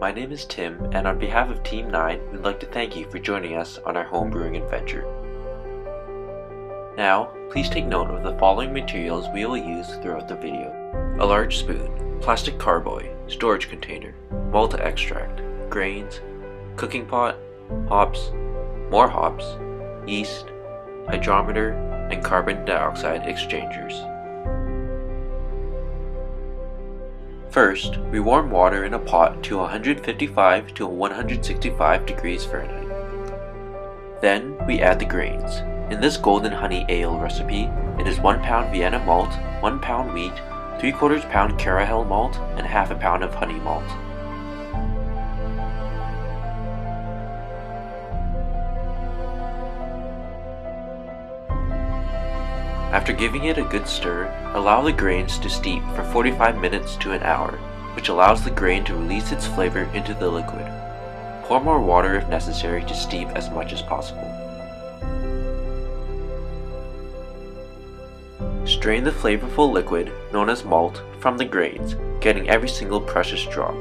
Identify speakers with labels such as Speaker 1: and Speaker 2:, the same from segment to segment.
Speaker 1: My name is Tim, and on behalf of Team 9, we'd like to thank you for joining us on our homebrewing adventure. Now, please take note of the following materials we will use throughout the video. A large spoon, plastic carboy, storage container, malt extract, grains, cooking pot, hops, more hops, yeast, hydrometer, and carbon dioxide exchangers. First, we warm water in a pot to 155 to 165 degrees Fahrenheit. Then, we add the grains. In this golden honey ale recipe, it is 1 pound Vienna malt, 1 pound wheat, 3/4 pound Carahel malt, and half a pound of honey malt. After giving it a good stir, allow the grains to steep for 45 minutes to an hour, which allows the grain to release its flavor into the liquid. Pour more water if necessary to steep as much as possible. Strain the flavorful liquid, known as malt, from the grains, getting every single precious drop.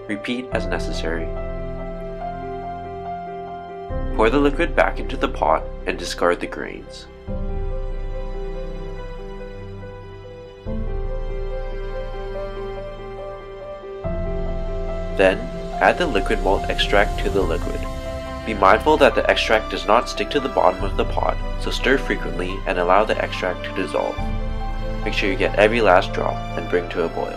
Speaker 1: Repeat as necessary. Pour the liquid back into the pot and discard the grains. Then, add the liquid malt extract to the liquid. Be mindful that the extract does not stick to the bottom of the pot, so stir frequently and allow the extract to dissolve. Make sure you get every last drop and bring to a boil.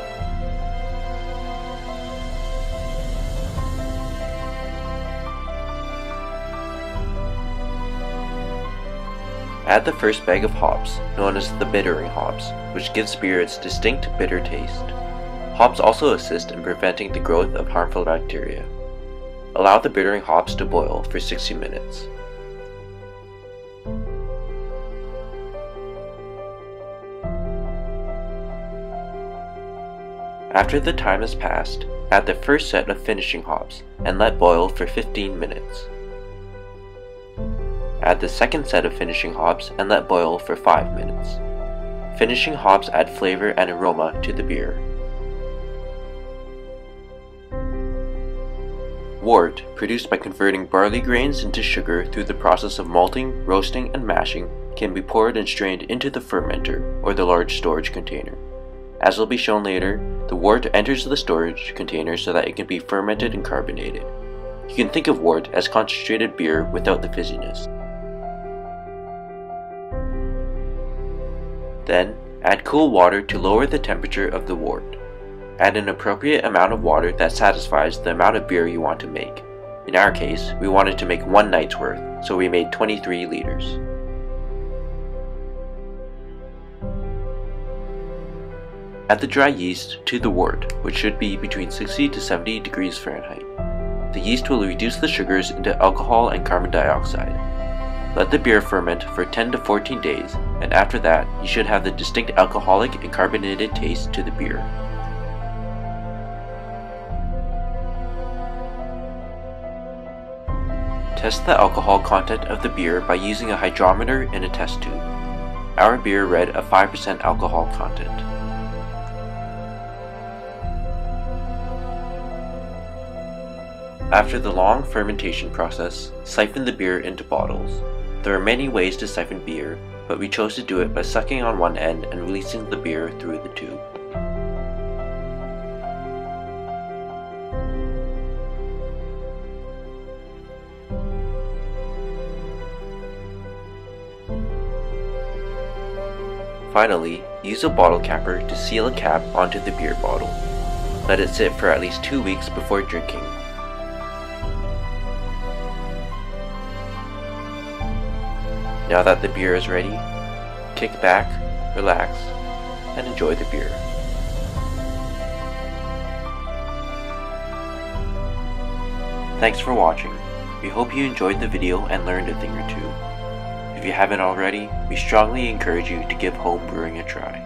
Speaker 1: Add the first bag of hops, known as the bittering hops, which gives beer its distinct bitter taste. Hops also assist in preventing the growth of harmful bacteria. Allow the bittering hops to boil for 60 minutes. After the time has passed, add the first set of finishing hops and let boil for 15 minutes. Add the second set of finishing hops and let boil for 5 minutes. Finishing hops add flavor and aroma to the beer. Wort, produced by converting barley grains into sugar through the process of malting, roasting, and mashing, can be poured and strained into the fermenter, or the large storage container. As will be shown later, the wort enters the storage container so that it can be fermented and carbonated. You can think of wort as concentrated beer without the fizziness. Then, add cool water to lower the temperature of the wort. Add an appropriate amount of water that satisfies the amount of beer you want to make. In our case, we wanted to make 1 night's worth, so we made 23 liters. Add the dry yeast to the wort, which should be between 60 to 70 degrees Fahrenheit. The yeast will reduce the sugars into alcohol and carbon dioxide. Let the beer ferment for 10 to 14 days, and after that, you should have the distinct alcoholic and carbonated taste to the beer. Test the alcohol content of the beer by using a hydrometer and a test tube. Our beer read a 5% alcohol content. After the long fermentation process, siphon the beer into bottles. There are many ways to siphon beer, but we chose to do it by sucking on one end and releasing the beer through the tube. Finally, use a bottle capper to seal a cap onto the beer bottle. Let it sit for at least 2 weeks before drinking. Now that the beer is ready, kick back, relax, and enjoy the beer. Thanks for watching. We hope you enjoyed the video and learned a thing or two. If you haven't already, we strongly encourage you to give home brewing a try.